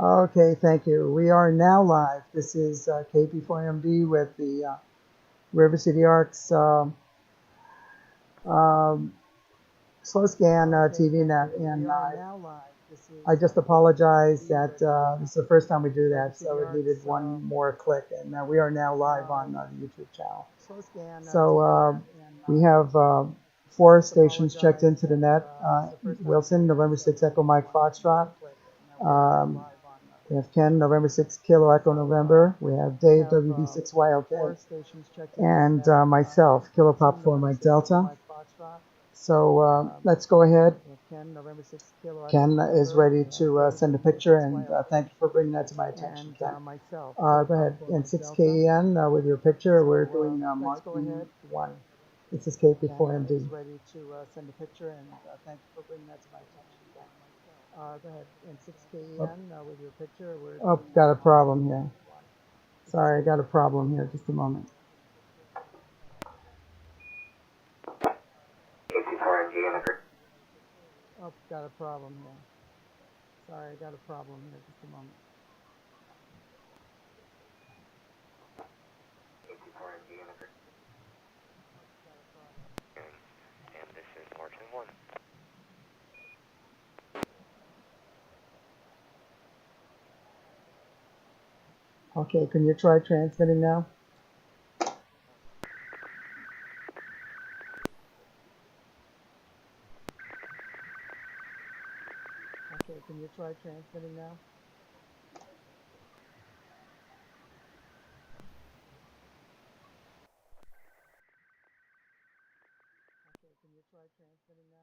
Okay, thank you. We are now live. This is KP4MD with the River City Arts um, slow scan TV net, and I just apologize that this is the first time we do that, so it needed one more click, and we are now live on the YouTube channel. So we have four stations checked into the net. Wilson, November 6 Echo Mike Foxtrot. Um, We have Ken, November 6 Kilo Echo November. We have Dave, WB6YLK. And myself, Kilo Pop 4 Mike Delta. So let's go ahead. Ken is ready to send a picture, and thank you for bringing that to my attention, Ken. Go ahead. N6KEN with your picture. We're doing Mark 1. This is KP4MD. Ready to send a picture, and thank you for bringing that to my attention, Ken. Go ahead. N6KEN with your picture. Oh, got a problem here. Sorry, I got a problem here. Just a moment. Oh, got a problem here. Sorry, I got a problem here. Just a moment. And this is Martin 1. Okay, can you try transmitting now? Okay, can you try transmitting now? Okay, can you try transmitting now?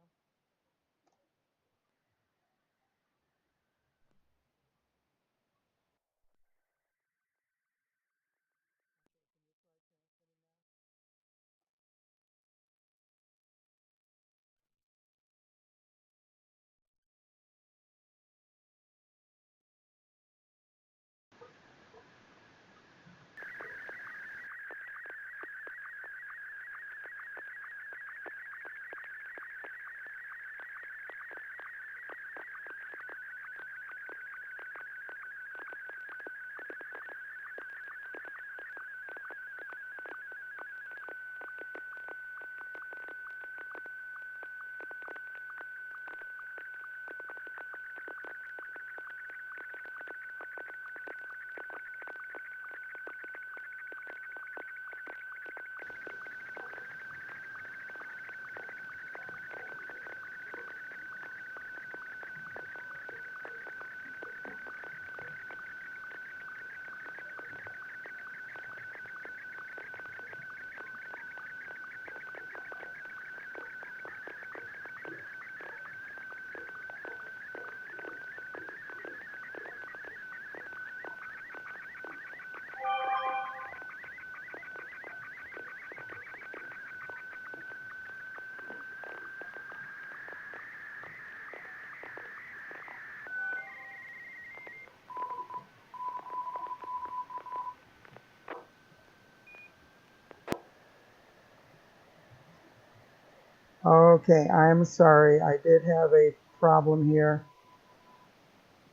Okay, I'm sorry. I did have a problem here.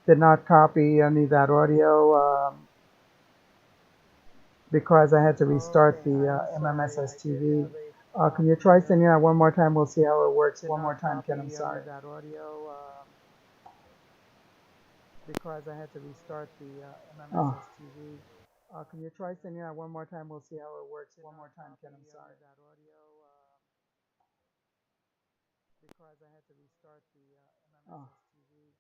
Did not copy any of that audio because I had to restart the SSTV. Can you try sending that one more time? We'll see how it works. One more time, Ken. I'm sorry. Because I had to restart the SSTV. Can you try sending that one more time? We'll see how it works. One more time, Ken. I'm sorry. Because I had to restart the SSTV.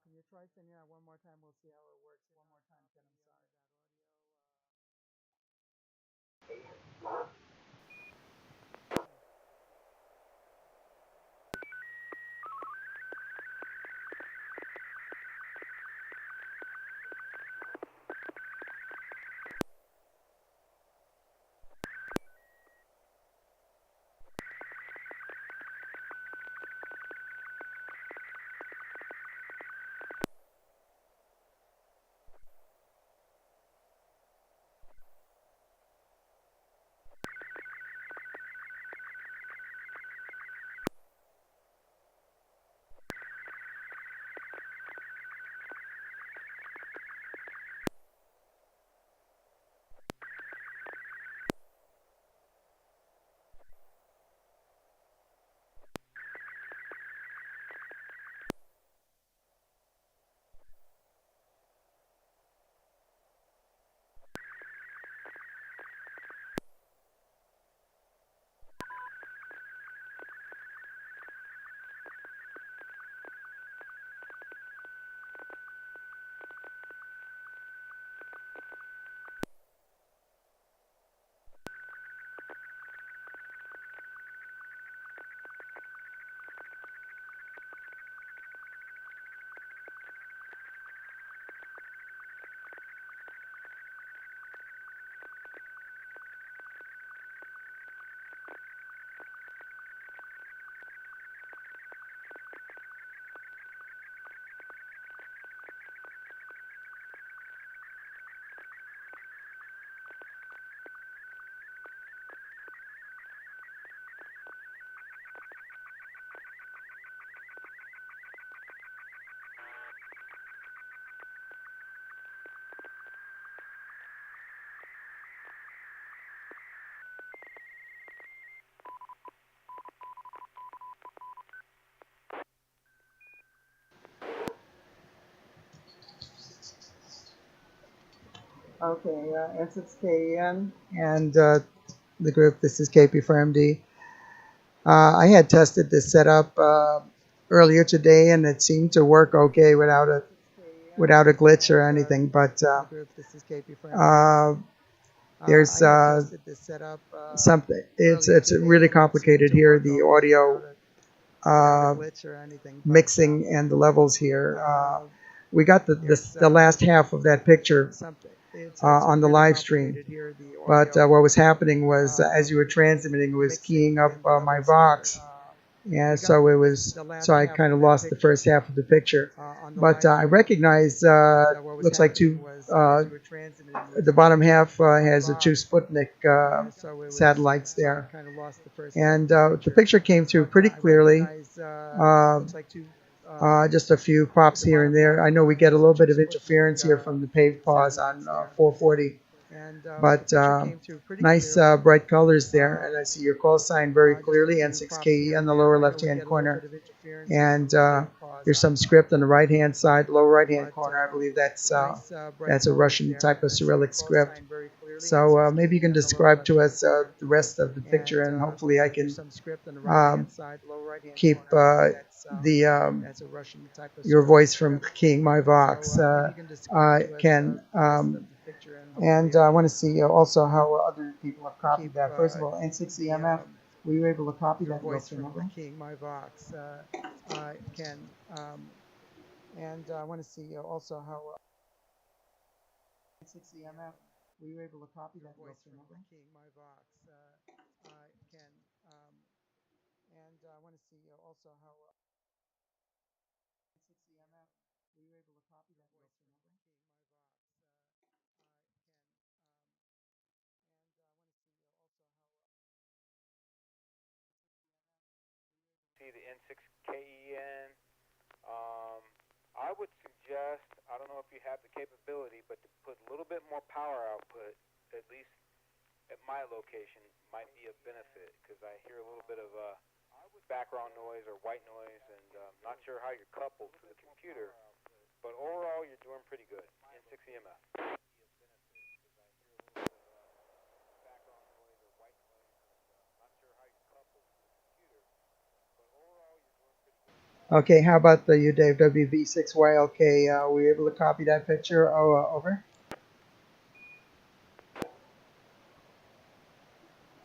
Can you try sending that one more time? We'll see how it works. One more time, Ken. I'm sorry. Okay, N6KN and the group, this is KP for MD. I had tested this setup earlier today and it seemed to work okay without a glitch or anything, but there's something, it's really complicated here, the audio mixing and the levels here. We got the last half of that picture on the live stream. But what was happening was, as you were transmitting, it was keying up my Vox, and so I kind of lost the first half of the picture. But I recognize, looks like the bottom half has the two Sputnik satellites there, and the picture came through pretty clearly. Just a few pops here and there. I know we get a little bit of interference here from the paved pause on 440, but nice bright colors there. And I see your call sign very clearly, N6KE on the lower left-hand corner. And there's some script on the right-hand side, lower right-hand corner. I believe that's a Russian type of Cyrillic script. So maybe you can describe to us the rest of the picture, and hopefully I can keep your voice from keying my Vox. Can and I want to see also how other people have copied that. First of all, N6EMF, were you able to copy that, Wilson? And I want to see also how N6EMF, were you able to copy that, Wilson? And I want to see also how N6EMF, were you able to copy that, Wilson? See the N6KEN. I would suggest, I don't know if you have the capability, but to put a little bit more power output, at least at my location, might be a benefit, because I hear a little bit of background noise or white noise, and not sure how you're coupled to the computer, but overall you're doing pretty good. N6EMF. Okay, how about the Dave WV6YLK? Were you able to copy that picture? Oh, over.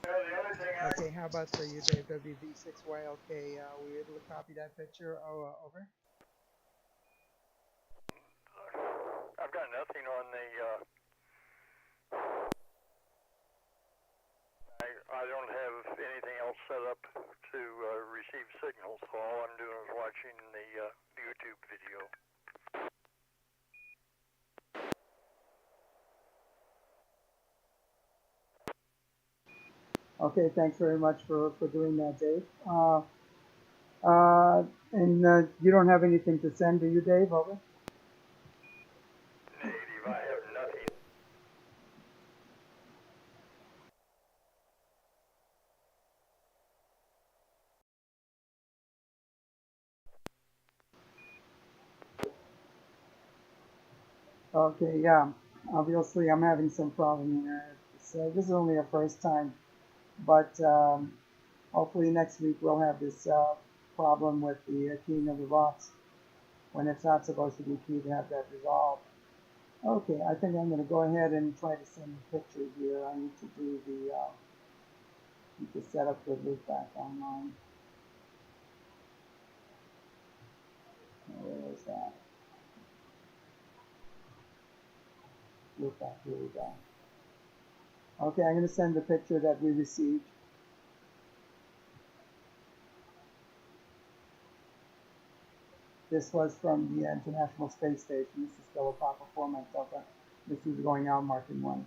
Okay, how about the Dave WV6YLK? Were you able to copy that picture? Oh, over. I've got nothing on the. I don't have anything else set up to receive signals, so all I'm doing is watching the YouTube video. Okay, thanks very much for doing that, Dave. And you don't have anything to send, do you, Dave? Over. Negative, I have nothing. Okay, yeah. Obviously, I'm having some problem here. So this is only a first time, but hopefully next week we'll have this problem with the keying of the Vox when it's not supposed to be keyed to have that resolved. Okay, I think I'm going to go ahead and try to send the picture here. I need to do the need to set up the loop back online. Where is that? Loop back, here we go. Okay, I'm going to send the picture that we received. This was from the International Space Station. This is still a proper format Delta. This is going out marking 1.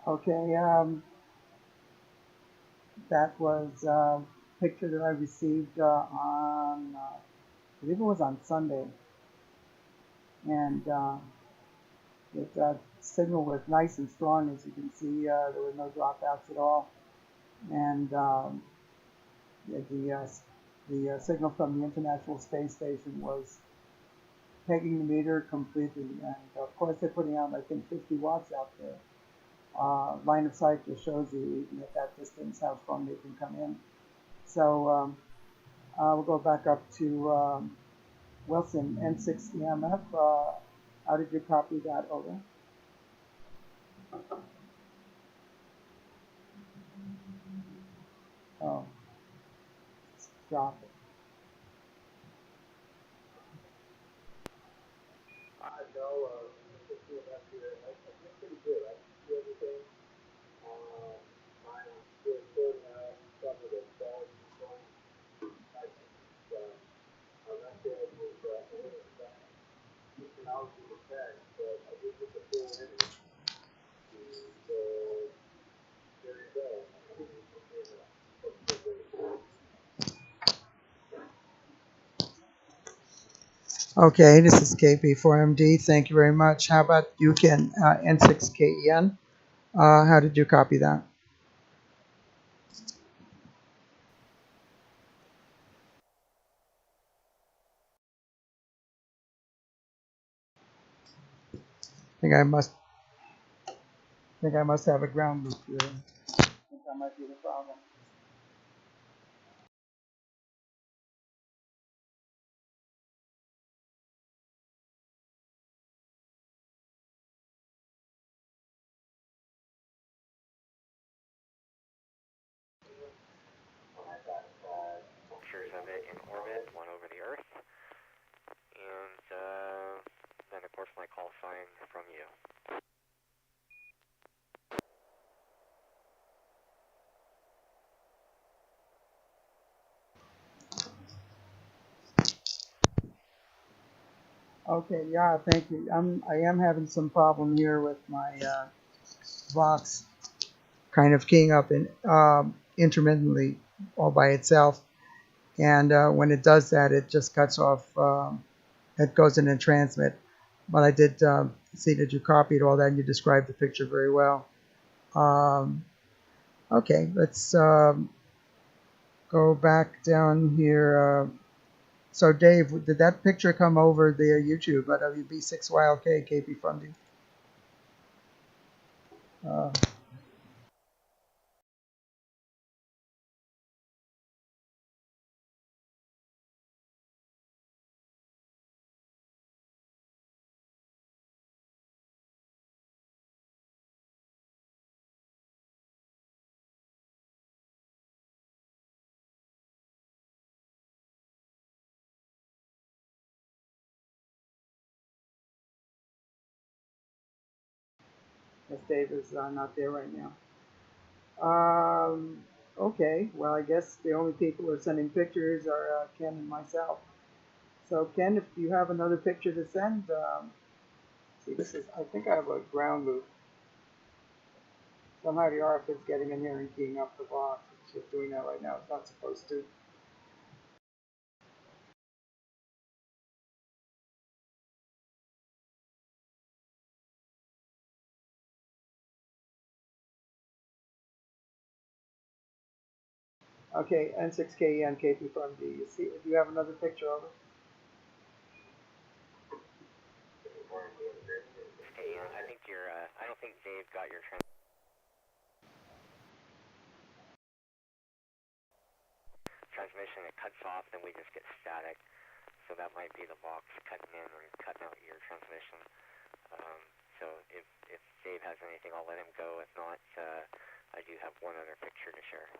Okay, that was a picture that I received on, I believe it was on Sunday, and the signal was nice and strong, as you can see. There were no dropouts at all, and the uh, the signal from the International Space Station was pegging the meter completely, and of course they're putting out, I think, 50 watts out there. Line of sight just shows you, even at that distance, how strong they can come in. So we'll go back up to Wilson, N6NA FM. How did you copy that over? Oh, stop it. I know, N6NA here. I did pretty good. I see everything. I'm still sorting out some of the balls and points. I think I'm not sure if it was any exact technology was that, but I did get the full image. So there you go. Okay, this is KP4MD. Thank you very much. How about you can N6KEN? How did you copy that? I think I must have a ground loop here. I think that might be the problem. Pictures of it in orbit, one over the Earth, and then of course my call sign from you. Okay, yeah, thank you. I am having some problem here with my Vox kind of keying up in intermittently all by itself, and when it does that, it just cuts off. It goes in and transmit. But I did see that you copied all that and you described the picture very well. Okay, let's go back down here. So Dave, did that picture come over the YouTube at WB6YLK KP Funding? Uh, Yes, Dave is not there right now. Okay, well, I guess the only people who are sending pictures are Ken and myself. So, Ken, if you have another picture to send, see, this is, I think I have a ground loop. Somehow the RF is getting in here and keying up the box. It's just doing that right now. It's not supposed to. Okay, N6K and KP from D. You see, do you have another picture of it? Hey, I think I don't think Dave got your transmission. It cuts off, then we just get static. So that might be the box cutting in or cutting out your transmission. So if Dave has anything, I'll let him go. If not, I do have one other picture to share.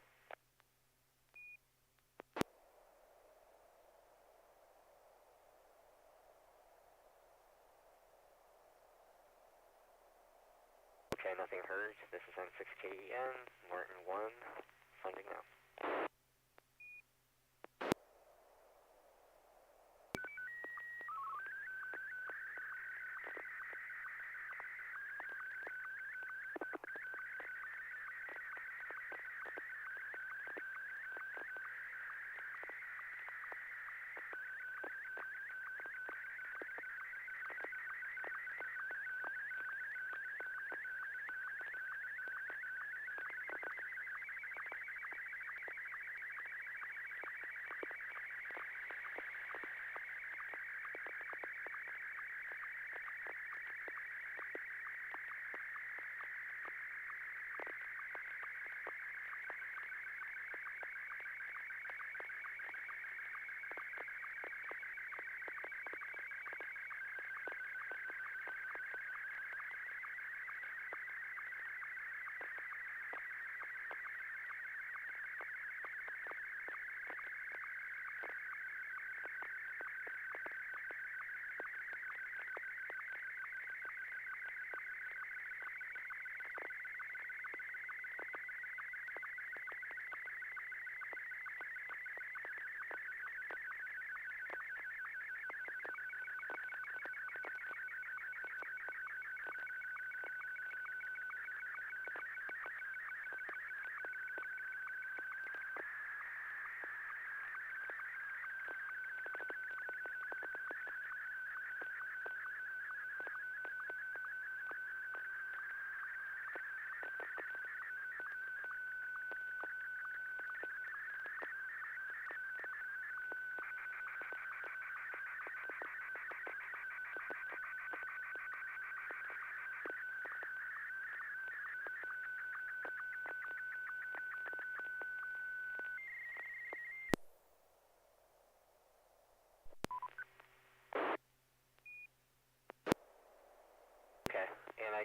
Okay, nothing heard. This is N6KEN, Martin 1, funding now.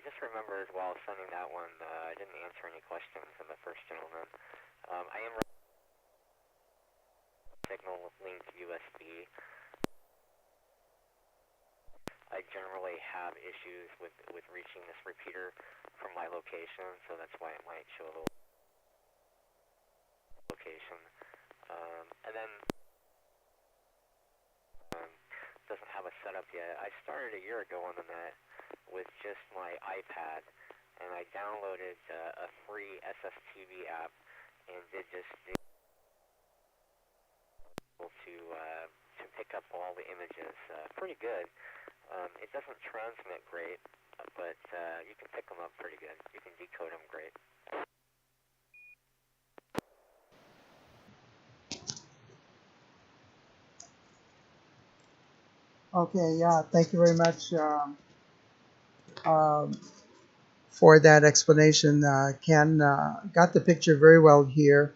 just remember as well sending that one. I didn't answer any questions from the first gentleman. I am signal linked USB. I generally have issues with reaching this repeater from my location, so that's why it might show a little location. And then doesn't have a setup yet. I started a year ago on the net with just my iPad, and I downloaded a free SSTV app and did just to pick up all the images. Pretty good. It doesn't transmit great, but you can pick them up pretty good. You can decode them great. Okay, yeah, thank you very much for that explanation. Ken got the picture very well here.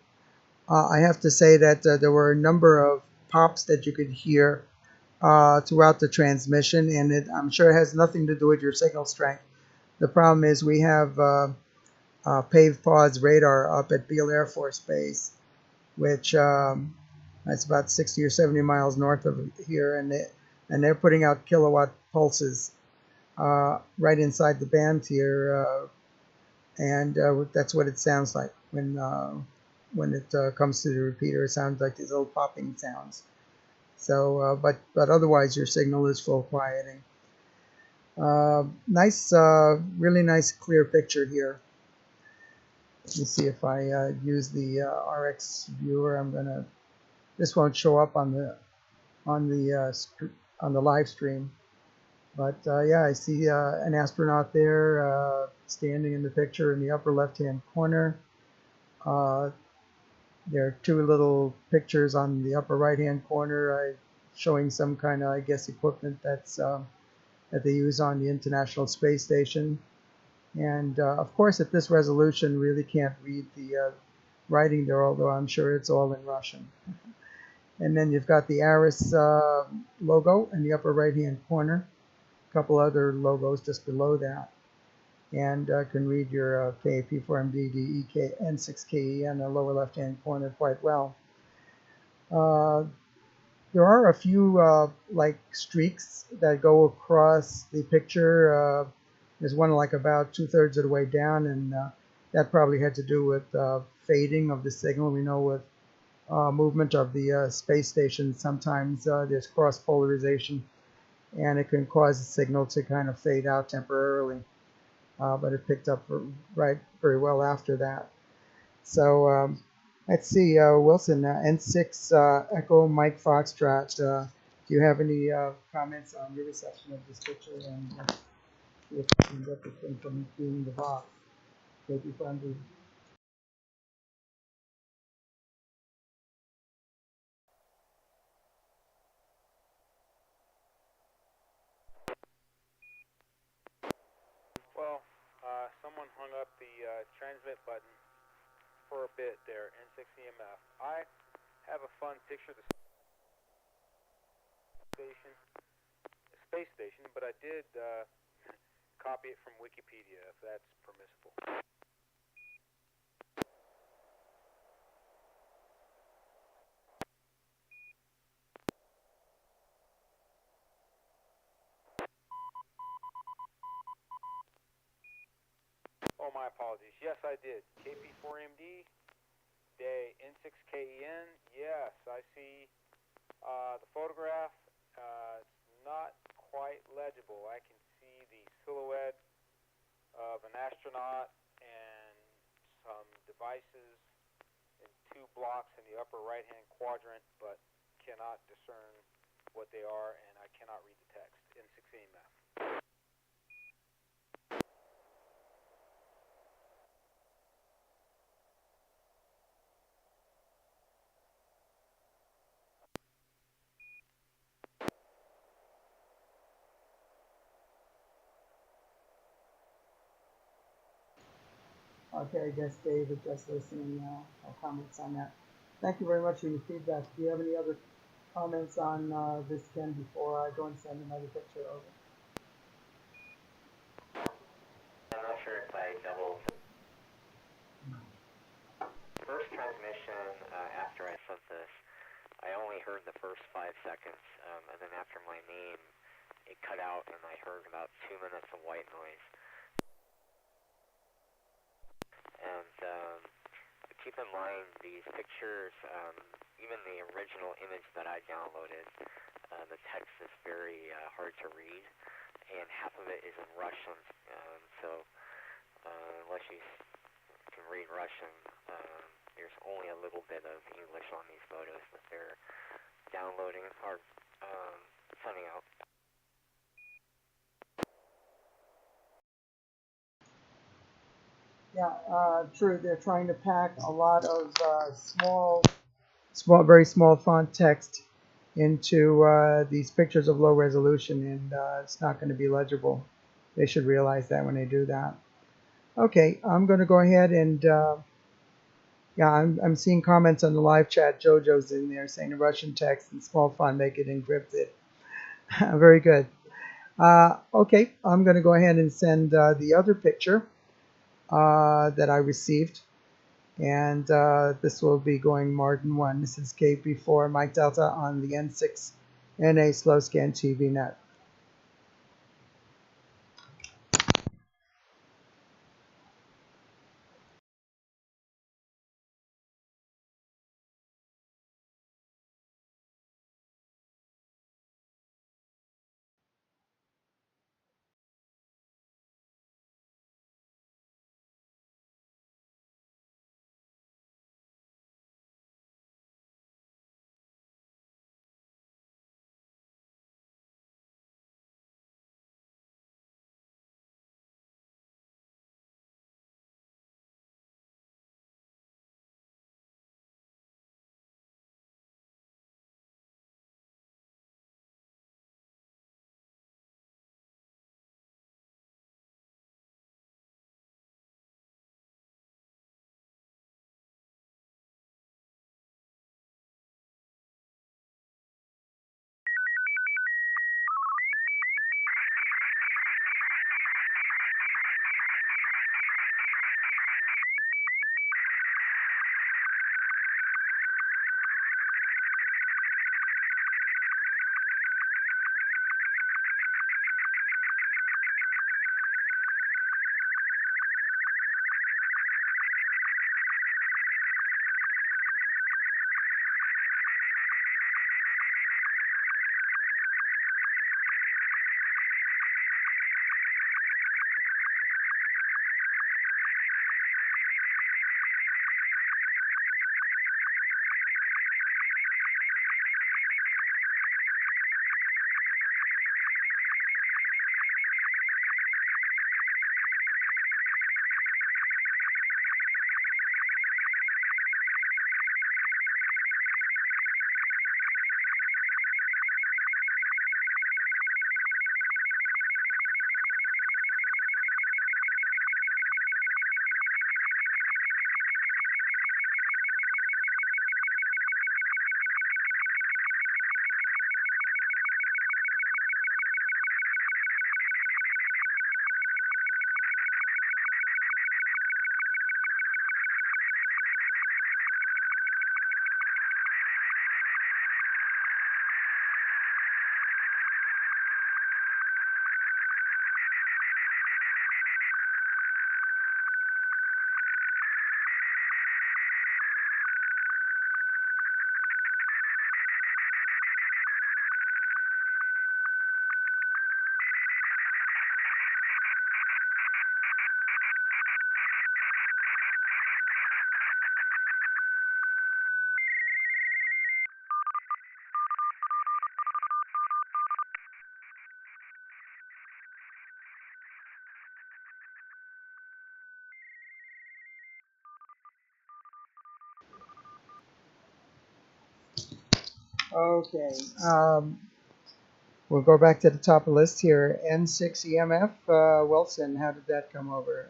I have to say that there were a number of pops that you could hear throughout the transmission, and I'm sure it has nothing to do with your signal strength. The problem is we have paved pods radar up at Beale Air Force Base, which that's about 60 or 70 miles north of here, and they're putting out kilowatt pulses right inside the band here, and that's what it sounds like when it comes to the repeater. It sounds like these little popping sounds. So, but otherwise, your signal is full quieting. Nice, really nice, clear picture here. Let me see if I use the RX viewer. This won't show up on the live stream, but yeah, I see an astronaut there standing in the picture in the upper left-hand corner. There are two little pictures on the upper right-hand corner showing some kind of, I guess, equipment that they use on the International Space Station. And of course, at this resolution, really can't read the writing there, although I'm sure it's all in Russian. And then you've got the ARIS logo in the upper right-hand corner. A couple other logos just below that. And can read your KAP4MD, DE, N6KE in the lower left-hand corner quite well. There are a few like streaks that go across the picture. There's one like about 2/3 of the way down, and that probably had to do with fading of the signal. We know with movement of the space station, sometimes there's cross polarization, and it can cause the signal to kind of fade out temporarily. But it picked up very well after that. So let's see, Wilson, N6 Echo Mike Foxtrot. Do you have any comments on your reception of this picture, and see if you can get this thing from being the box? Maybe friendly. Well, someone hung up the transmit button for a bit there, N6EMF. I have a fun picture of the space station, but I did copy it from Wikipedia, if that's permissible. Oh, my apologies. Yes, I did. KP4MD, day N6KEN. Yes, I see the photograph. It's not quite legible. I can see the silhouette of an astronaut and some devices in two blocks in the upper right-hand quadrant, but cannot discern what they are, and I cannot read the text. N6EMF. Okay, I guess Dave is just listening now. No comments on that. Thank you very much for your feedback. Do you have any other comments on this, Ken, before I go and send another picture over? only heard the first 5 seconds, and then after my name, it cut out, and I heard about 2 minutes of white noise. And keep in mind, these pictures, even the original image that I downloaded, the text is very hard to read, and half of it is in Russian, so unless you can read Russian, there's only a little bit of English on these photos that they're downloading or sending out. Yeah, true. They're trying to pack a lot of very small font text into these pictures of low resolution, and it's not going to be legible. They should realize that when they do that. Okay, I'm going to go ahead and yeah, I'm seeing comments on the live chat. JoJo's in there saying the Russian text and small font make it encrypted. Very good. Okay, I'm going to go ahead and send the other picture that I received. And this will be going Martin 1. This is KP4 Mike Delta on the N6NA slow scan TV net. Okay, we'll go back to the top of the list here. N6EMF, Wilson, how did that come over?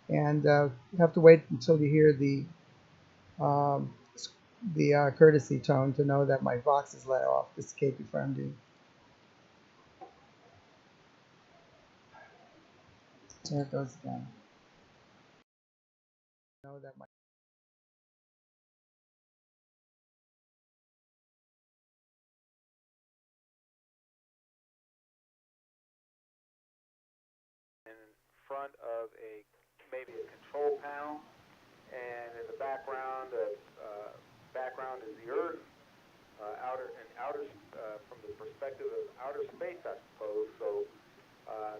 And you have to wait until you hear um, the courtesy tone to know that my box is let off. This is KP from D. There it goes again. Know that my front of maybe a control panel, and in the background is the Earth, from the perspective of outer space, I suppose. So,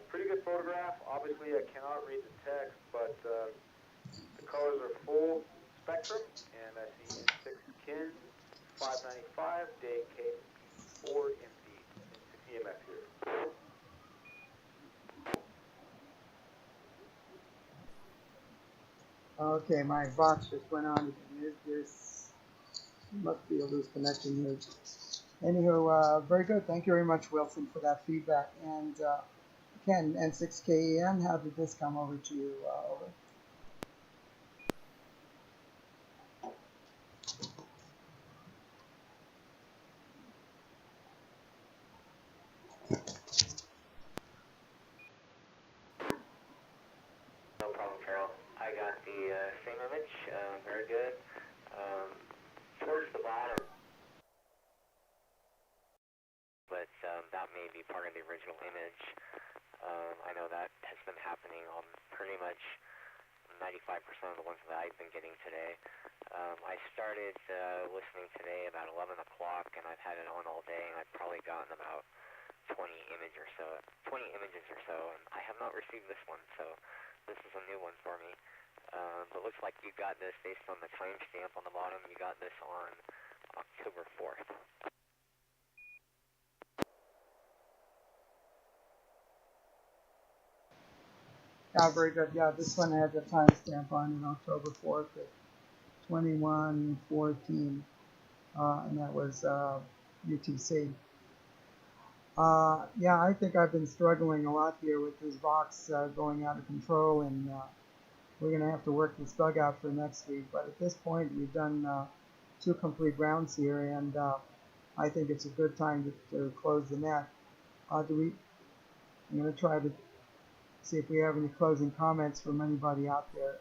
pretty good photograph. Obviously, I cannot read the text, but the colors are full spectrum, and I see N6Kin 595 day KP4MD N6 EMF here. Okay, my box just went on. There's must be a loose connection here. Anywho, very good. Thank you very much, Wilson, for that feedback. And Ken, N6KEN, how did this come over to you? Over? No problem, Carol. I got the same image, very good. Towards the bottom, but that may be part of the original image. I know that has been happening on pretty much 95% of the ones that I've been getting today. I started listening today about 11 o'clock, and I've had it on all day, and I've probably gotten about 20 images or so, and I have not received this one, so this is a new one for me. But looks like you got this based on the timestamp on the bottom. You got this on October 4th. Yeah, very good. Yeah, this one had the timestamp on it, October 4th at 21:14, and that was UTC. Yeah, I think I've been struggling a lot here with this box going out of control, and we're going to have to work this bug out for next week. But at this point, we've done 2 complete rounds here, and I think it's a good time to close the net. I'm going to try to see if we have any closing comments from anybody out there.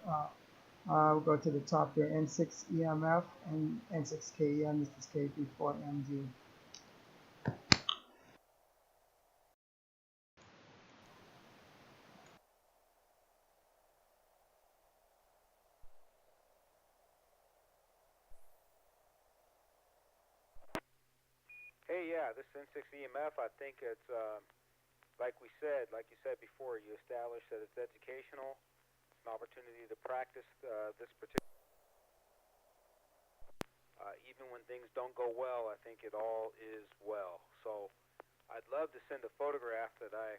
We'll go to the top there, N6 EMF and N6KEN. This is KP4MG. Hey, yeah, this N6 EMF, I think it's, like you said before, you established that it's educational, an opportunity to practice this particular. Even when things don't go well, I think it all is well. So I'd love to send a photograph that I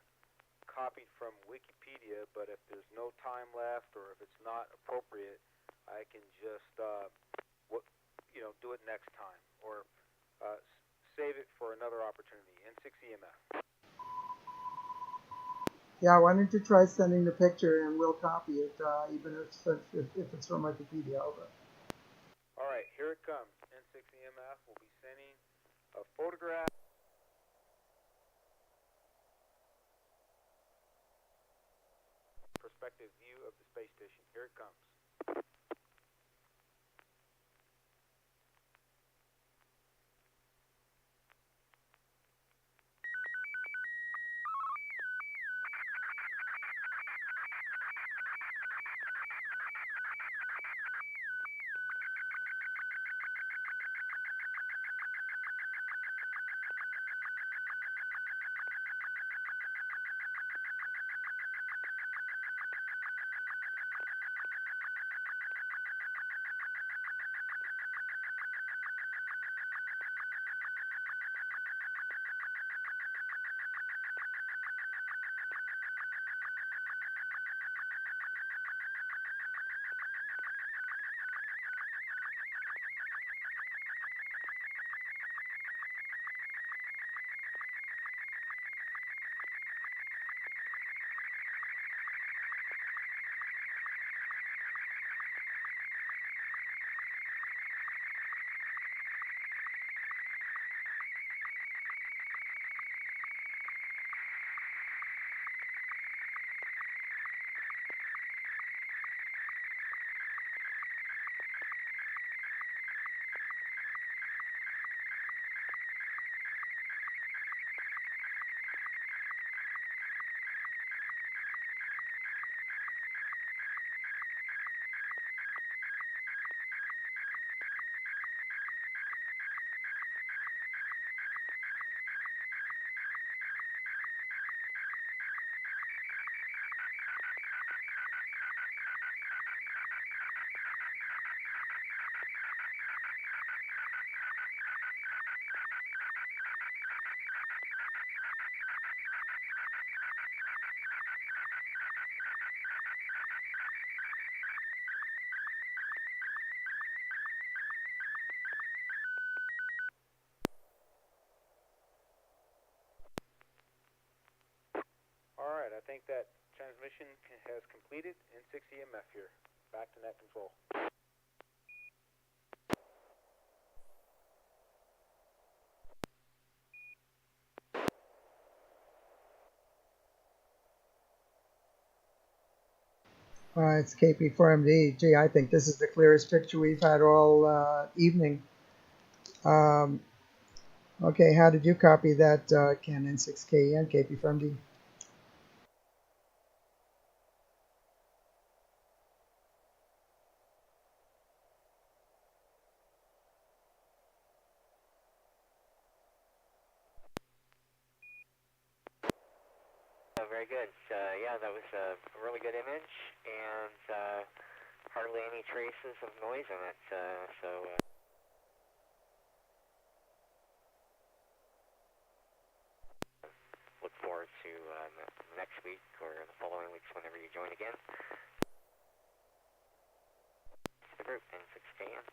copied from Wikipedia, but if there's no time left or if it's not appropriate, I can just do it next time, or save it for another opportunity. N6 EMF. Yeah, why don't you try sending the picture and we'll copy it, even if it's from Wikipedia. Over. All right, here it comes. N6 EMF will be sending a photograph. Perspective view of the space station. Here it comes. think that transmission has completed. N6EMF here. Back to net control. It's KP4MD. Gee, I think this is the clearest picture we've had all evening. Okay, how did you copy that, Ken? N6KEN, KP4MD? Very good. Yeah, that was a really good image, and hardly any traces of noise in it. Look forward to next week or the following weeks whenever you join again. The group, N6KN.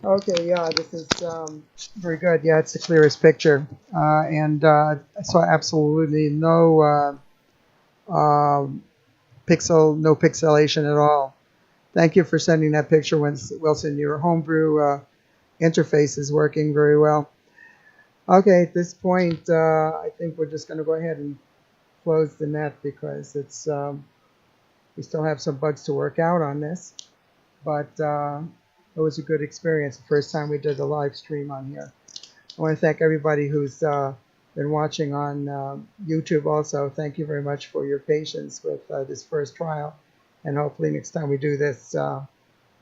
Okay, yeah, this is very good. Yeah, it's the clearest picture. And I saw absolutely no no pixelation at all. Thank you for sending that picture, Wilson. Your homebrew interface is working very well. Okay, at this point, I think we're just going to go ahead and close the net because it's we still have some bugs to work out on this. But it was a good experience. The first time we did a live stream on here. I want to thank everybody who's been watching on YouTube also. Thank you very much for your patience with this first trial. And hopefully next time we do this,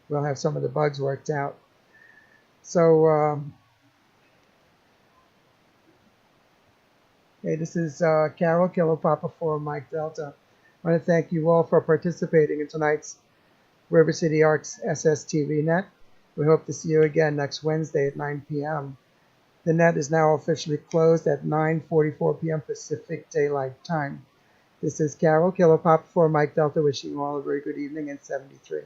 we'll have some of the bugs worked out. So, hey, this is Carol, Kilo Papa 4 Mike Delta. I want to thank you all for participating in tonight's River City Arcs SSTV net. We hope to see you again next Wednesday at 9 p.m. The net is now officially closed at 9:44 p.m. Pacific Daylight Time. This is Carol, Kilo Papa 4 Mike Delta, wishing you all a very good evening and 73.